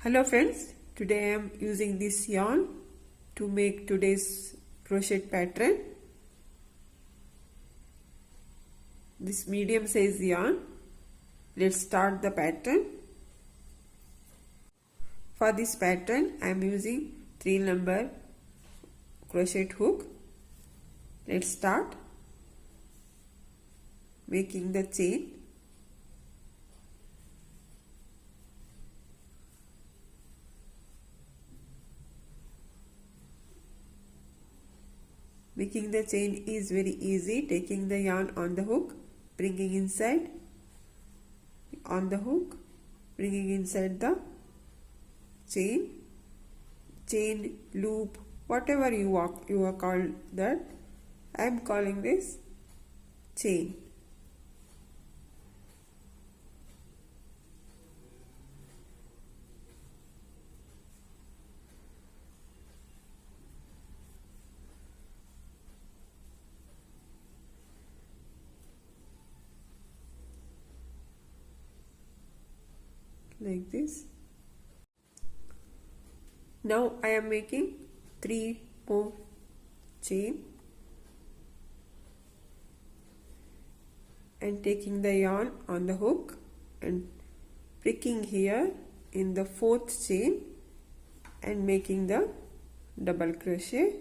Hello friends, today I am using this yarn to make today's crochet pattern. This medium size yarn. Let's start the pattern. For this pattern I am using 3 number crochet hook. Let's start making the chain. Making the chain is very easy. Taking the yarn on the hook, bringing inside on the hook, bringing inside the chain loop, whatever you are called that. I am calling this chain. Like this. Now I am making 3 more chain and taking the yarn on the hook and pricking here in the 4th chain and making the double crochet.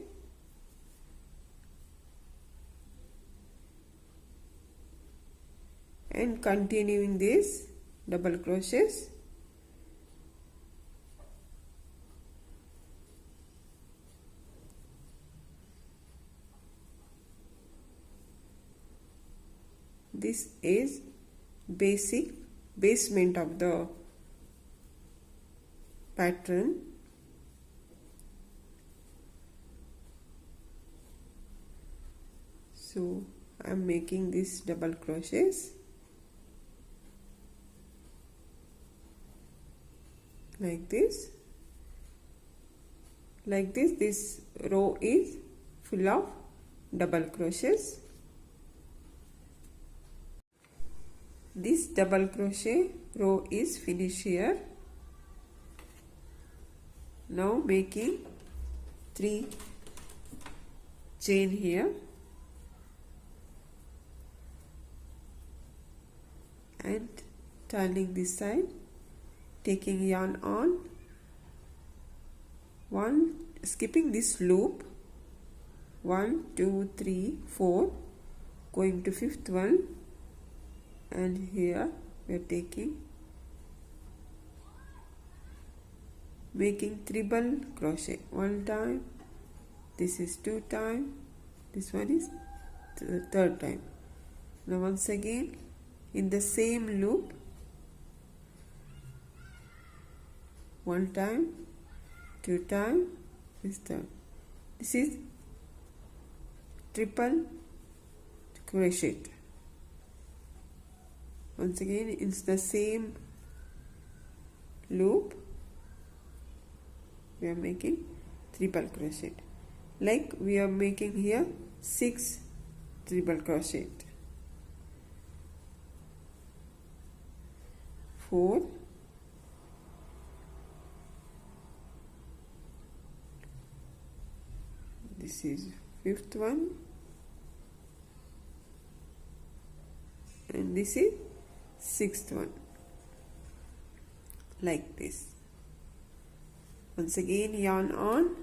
And continuing this double crochets. This is basic basement of the pattern. So I am making this double crochets like this. Like this, this row is full of double crochets. This double crochet row is finished here. Now making 3 chain here and turning this side, taking yarn on one, skipping this loop 1 2 3 4, going to 5th one, and here we are taking, making triple crochet. 1 time, this is 2 time, this one is 3rd time. Now once again in the same loop, 1 time, 2 time, this time. This is triple crochet. Once again it's the same loop, we are making triple crochet, like we are making here 6 triple crochet. 4, this is 5th one, and this is 6th one, like this. Once again yarn on,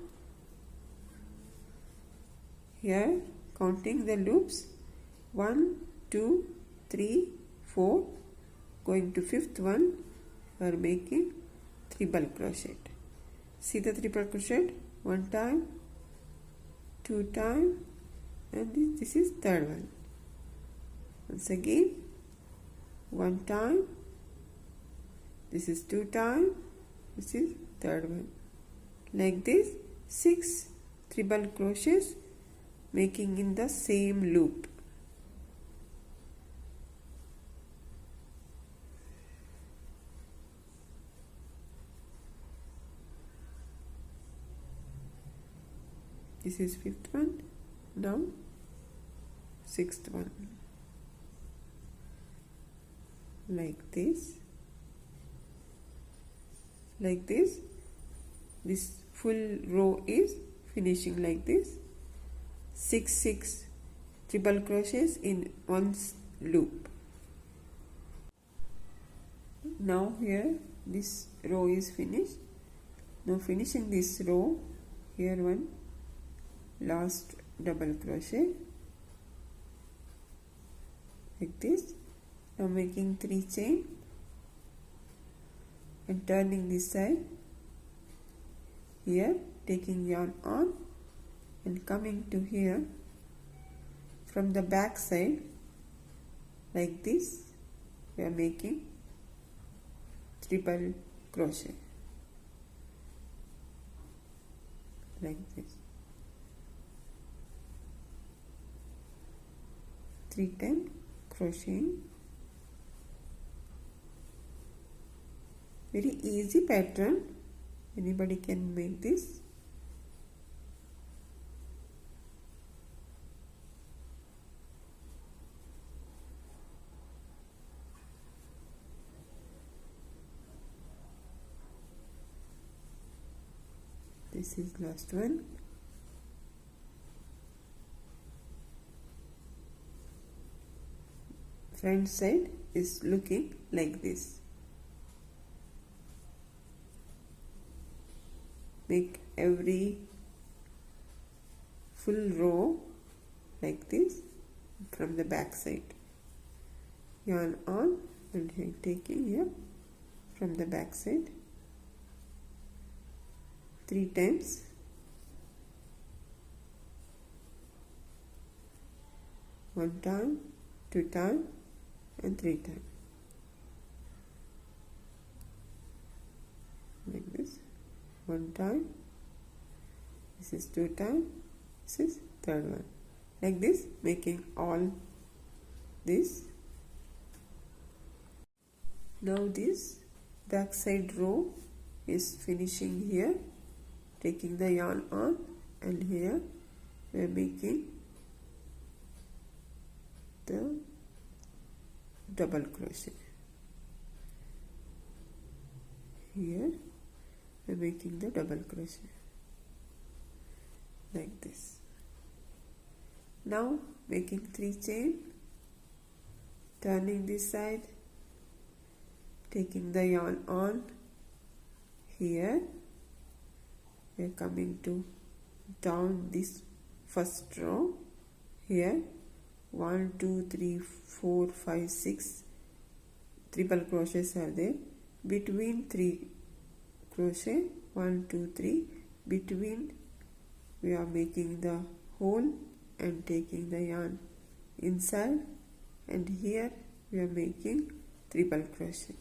here counting the loops 1 2 3 4, going to 5th one, we are making triple crochet. See the triple crochet, 1 time, 2 time, and this is 3rd one. Once again 1 time, this is 2 time, this is 3rd one. Like this 6 triple crochets making in the same loop. This is 5th one, now 6th one, like this. like this. This full row is finishing like this. 6 triple crochets in one loop. Now here this row is finished. Now finishing this row, here one last double crochet like this. Now making 3 chain and turning this side. Here taking yarn on and coming to here from the back side like this, we are making triple crochet like this. 3 times crocheting. Very easy pattern, anybody can make this. This is last one. Front side is looking like this. Make every full row like this from the back side. Yarn on and taking here from the back side 3 times. One time, 2 times and 3 times like this. 1 time, this is 2 times, this is 3rd one, like this, making all this. Now this back side row is finishing here, taking the yarn on, and here we are making the double crochet. Here we are making the double crochet like this. Now making 3 chain, turning this side, taking the yarn on. Here we are coming to down this first row. Here 1 2 3 4 5 6 triple crochets are there. Between 3 crochet, 1 2 3, between we are making the hole and taking the yarn inside, and here we are making triple crochet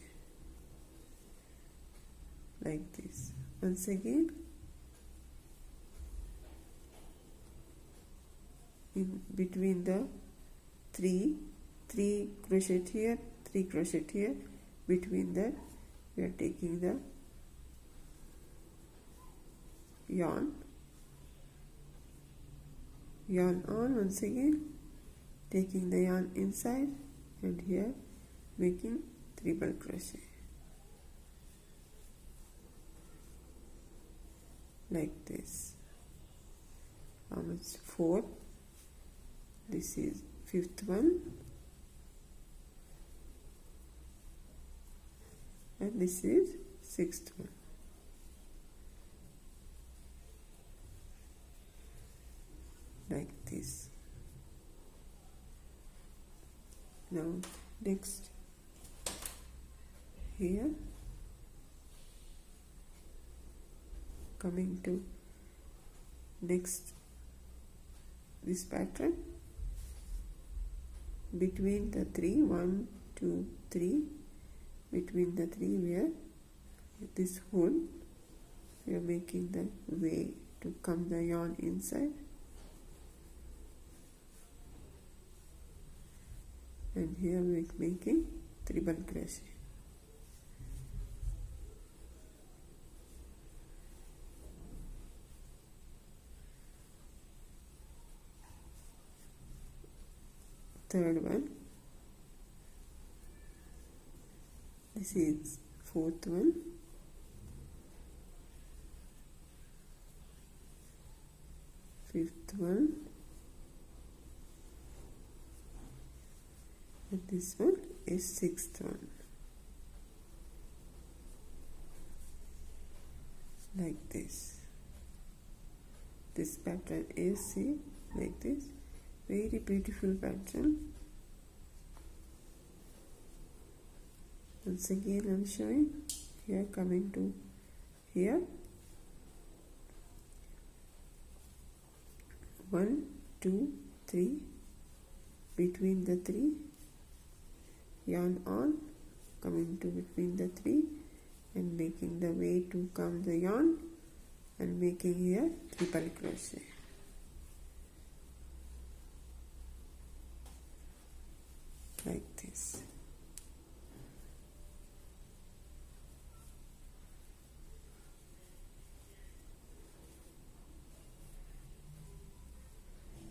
like this. Once again, in between the 3 crochet here, 3 crochet here, between that we are taking the yarn on, once again taking the yarn inside, and here making triple crochet like this. How much? 4. This is 5th one, and this is 6th one. Like this. Now next, here coming to next this pattern, between the 3 1 2 3, between the 3 we are this hole, we are making the way to come the yarn inside, and here we are making triple crochet. Third one, this is 4th one, fifth one, and this one is sixth one, like this. This pattern is, see, like this, very beautiful pattern. Once again I am showing here, coming to here, 1 2 3, between the 3, yarn on, coming to between the 3 and making the way to come the yarn and making here triple crochet. Like this.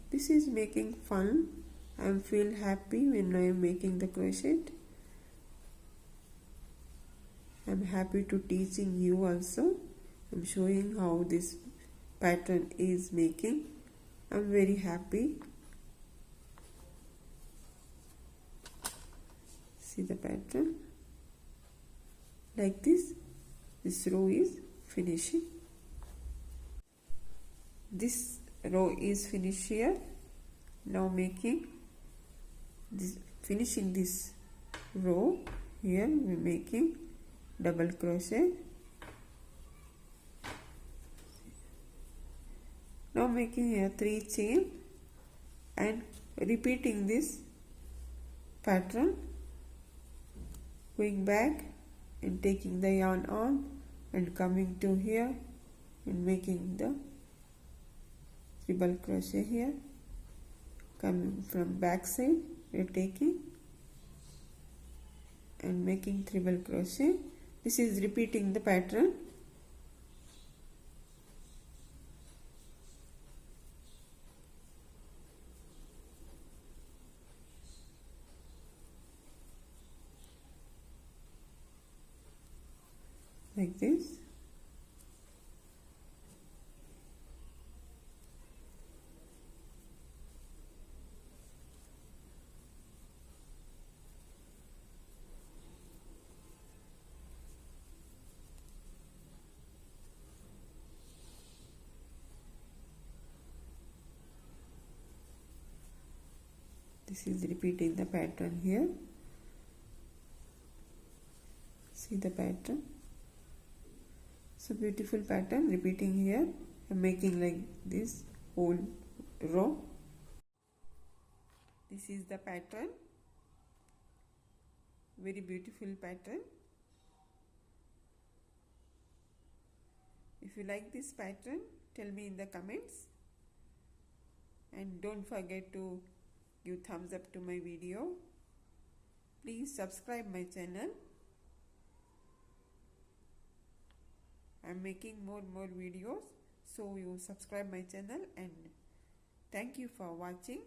This is making fun. I feel happy when I am making the crochet. I am happy to teaching you also. I am showing how this pattern is making. I am very happy. See the pattern. Like this row is finishing. This row is finished here. Now making this, finishing this row here, we are making double crochet. Now making here 3 chain and repeating this pattern, going back and taking the yarn on and coming to here and making the triple crochet here, coming from back side, we are taking and making triple crochet. This is repeating the pattern. Like this. This is repeating the pattern here. See the pattern. So beautiful pattern repeating here. I'm making like this whole row. This is the pattern. Very beautiful pattern. If you like this pattern, tell me in the comments. And don't forget to give thumbs up to my video. Please subscribe my channel. I am making more videos, so you subscribe my channel, and thank you for watching.